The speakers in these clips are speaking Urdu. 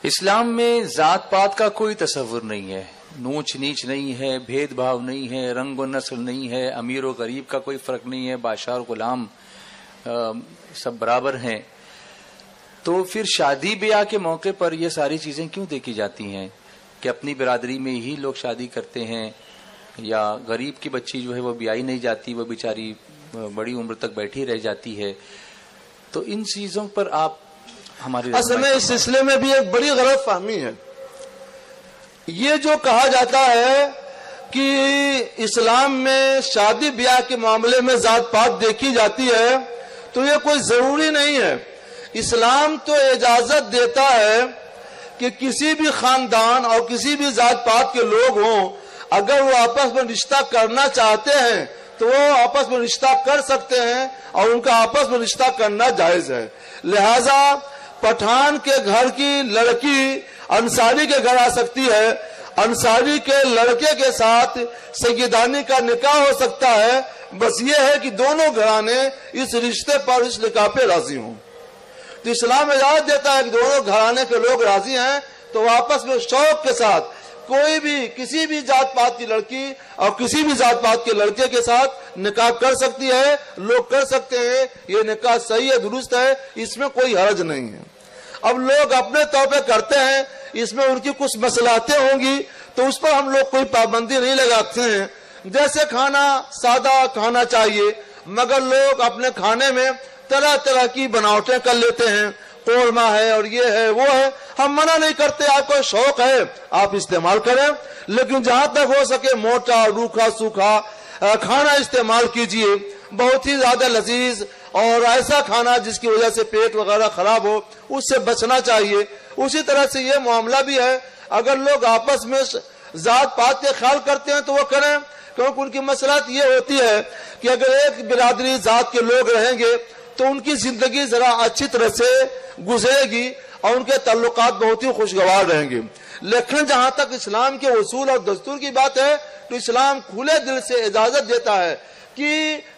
اسلام میں ذات پات کا کوئی تصور نہیں ہے، نوچ نیچ نہیں ہے، بھید بھاؤ نہیں ہے، رنگ و نسل نہیں ہے، امیر و غریب کا کوئی فرق نہیں ہے، بادشاہ اور غلام سب برابر ہیں۔ تو پھر شادی بیاہ کے موقع پر یہ ساری چیزیں کیوں دیکھی جاتی ہیں کہ اپنی برادری میں ہی لوگ شادی کرتے ہیں، یا غریب کی بچی جو ہے وہ بیائی نہیں جاتی، وہ بیچاری بڑی عمر تک بیٹھی رہ جاتی ہے۔ تو ان چیزوں پر آپ ہماری اصل میں اس سلسلے میں بھی ایک بڑی غلط فہمی ہے۔ یہ جو کہا جاتا ہے کہ اسلام میں شادی بیاہ کے معاملے میں ذات پات دیکھی جاتی ہے، تو یہ کوئی ضروری نہیں ہے۔ اسلام تو اجازت دیتا ہے کہ کسی بھی خاندان اور کسی بھی ذات پات کے لوگ ہوں، اگر وہ آپس میں رشتہ کرنا چاہتے ہیں تو وہ آپس میں رشتہ کر سکتے ہیں، اور ان کا آپس میں رشتہ کرنا جائز ہے۔ لہذا پٹھان کے گھر کی لڑکی انصاری کے گھر آ سکتی ہے، انصاری کے لڑکے کے ساتھ سیدانی کا نکاح ہو سکتا ہے، بس یہ ہے کہ دونوں گھرانے اس رشتے پر، اس نکاح پہ راضی ہوں۔ تو اسلام اجازت دیتا ہے کہ دونوں گھرانے کے لوگ راضی ہیں تو وہ آپس میں شوق کے ساتھ کوئی بھی کسی بھی ذات پات کی لڑکی اور کسی بھی ذات پات کے لڑکے کے ساتھ نکاح کر سکتی ہے، لوگ کر سکتے ہیں۔ یہ نکاح صحیح ہے، درست ہے، اس میں کوئی حرج نہیں ہے۔ اب لوگ اپنے طور پہ کرتے ہیں، اس میں ان کی کچھ مصلحتیں ہوں گی تو اس پر ہم لوگ کوئی پابندی نہیں لگاتے ہیں۔ جیسے کھانا سادہ کھانا چاہیے، مگر لوگ اپنے کھانے میں طرح طرح کی بناوٹیں کر لیتے ہیں، قورمہ ہے اور یہ ہے وہ ہے۔ ہم منع نہیں کرتے، آپ کو شوق ہے آپ استعمال کریں، لیکن جہاں تک ہو سکے موٹا روکھا سوکھا کھانا استعمال کیجئے، بہت ہی زیادہ لذیذ اور ایسا کھانا جس کی وجہ سے پیٹ وغیرہ خراب ہو، اس سے بچنا چاہیے۔ اسی طرح سے یہ معاملہ بھی ہے، اگر لوگ آپس میں ذات پات کے خیال کرتے ہیں تو وہ کریں، کیونکہ ان کی مصلحت یہ ہوتی ہے کہ اگر ایک برادری ذات کے لوگ رہیں گے تو ان کی زندگی ذرا اچھی طرح سے گزرے گی اور ان کے تعلقات بہت ہی خوشگوار رہیں گے۔ لیکن جہاں تک اسلام کے اصول اور دستور کی بات ہے تو اسلام کھلے دل سے اجازت دیتا ہے کہ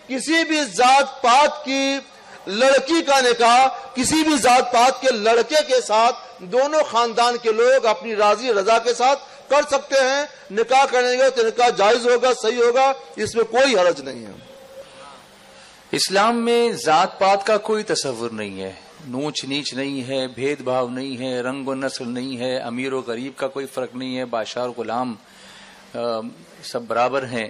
کسی بھی ذات پات کی لڑکی کا نکاح کسی بھی ذات پات کے لڑکے کے ساتھ دونوں خاندان کے لوگ اپنی راضی رضا کے ساتھ کر سکتے ہیں۔ نکاح کریں گے تو نکاح جائز ہوگا، صحیح ہوگا، اس میں کوئی حرج نہیں ہے۔ اسلام میں ذات پات کا کوئی تصور نہیں ہے، نوچ نیچ نہیں ہے، بھید بھاؤ نہیں ہے، رنگ و نسل نہیں ہے، امیر و غریب کا کوئی فرق نہیں ہے، بادشاہ اور غلام سب برابر ہیں۔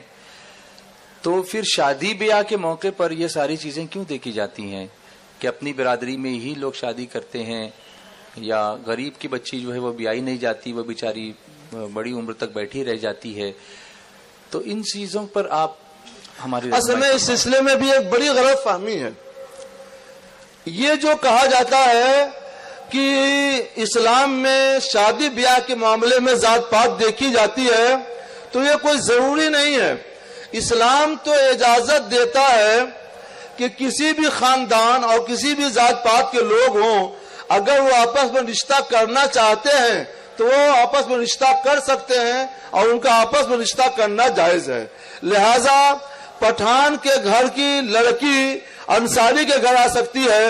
تو پھر شادی بیاہ کے موقع پر یہ ساری چیزیں کیوں دیکھی جاتی ہیں کہ اپنی برادری میں ہی لوگ شادی کرتے ہیں، یا غریب کی بچی جو ہے وہ بیائی نہیں جاتی، وہ بیچاری بڑی عمر تک بیٹھی رہ جاتی ہے۔ تو ان چیزوں پر آپ ہماری اصل میں اس سلسلے میں بھی ایک بڑی غلط فہمی ہے۔ یہ جو کہا جاتا ہے کہ اسلام میں شادی بیاہ کے معاملے میں ذات پات دیکھی جاتی ہے، تو یہ کوئی ضروری نہیں ہے۔ اسلام تو اجازت دیتا ہے کہ کسی بھی خاندان اور کسی بھی ذات پات کے لوگ ہوں، اگر وہ آپس میں رشتہ کرنا چاہتے ہیں تو وہ آپس میں رشتہ کر سکتے ہیں، اور ان کا آپس میں رشتہ کرنا جائز ہے۔ لہذا پٹھان کے گھر کی لڑکی انصاری کے گھر آ سکتی ہے،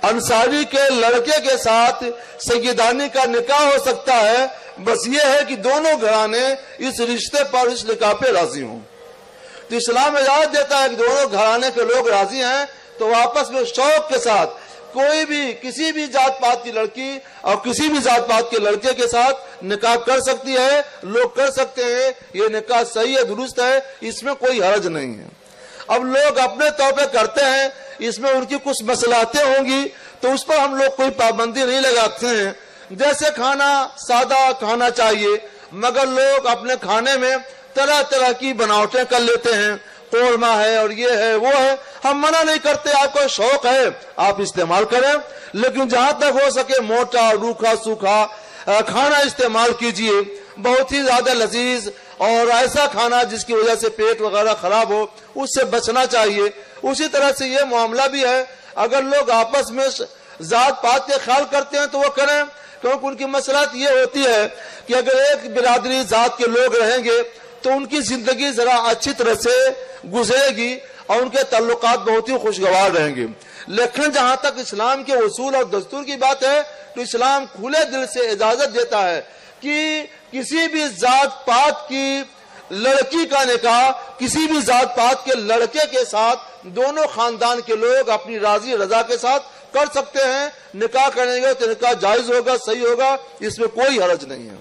انصاری کے لڑکے کے ساتھ سیدانی کا نکاح ہو سکتا ہے، بس یہ ہے کہ دونوں گھرانے اس رشتے پر، اس نکاح پہ راضی ہوں۔ تو اسلام اجازت دیتا ہے کہ دونوں گھرانے کے لوگ راضی ہیں تو وہ آپس میں شوق کے ساتھ کوئی بھی کسی بھی ذات پات کی لڑکی اور کسی بھی ذات پات کے لڑکے کے ساتھ نکاح کر سکتی ہے، لوگ کر سکتے ہیں۔ یہ نکاح صحیح ہے، درست ہے، اس میں کوئی حرج نہیں ہے۔ اب لوگ اپنے طور پہ کرتے ہیں، اس میں ان کی کچھ مصلحتیں ہوں گی تو اس پر ہم لوگ کوئی پابندی نہیں لگاتے ہیں۔ جیسے کھانا سادہ کھانا چاہیے، مگر لوگ اپنے کھانے میں طرح طرح کی بناوٹیں کر لیتے ہیں، قورمہ ہے اور یہ ہے وہ ہے۔ ہم منع نہیں کرتے، آپ کو شوق ہے آپ استعمال کریں، لیکن جہاں تک ہو سکے موٹا روکھا سوکھا کھانا استعمال کیجئے، بہت ہی زیادہ لذیذ اور ایسا کھانا جس کی وجہ سے پیٹ وغیرہ خراب ہو، اس سے بچنا چاہیے۔ اسی طرح سے یہ معاملہ بھی ہے، اگر لوگ آپس میں ذات پات کے خیال کرتے ہیں تو وہ کریں، کیونکہ ان کی مصلحت یہ ہوتی ہے کہ اگر ایک برادری ذات کے لوگ رہیں گے تو تو ان کی زندگی ذرا اچھی طرح سے گزرے گی اور ان کے تعلقات بہت ہی خوشگوار رہیں گے. لیکن جہاں تک اسلام کے اصول اور دستور کی بات ہے تو اسلام کھلے دل سے اجازت دیتا ہے کہ کسی بھی ذات پات کی لڑکی کا نکاح کسی بھی ذات پات کے لڑکے کے ساتھ دونوں خاندان کے لوگ اپنی راضی رضا کے ساتھ کر سکتے ہیں. نکاح کریں گے تو نکاح جائز ہوگا, صحیح ہوگا, اس میں کوئی حرج نہیں ہے.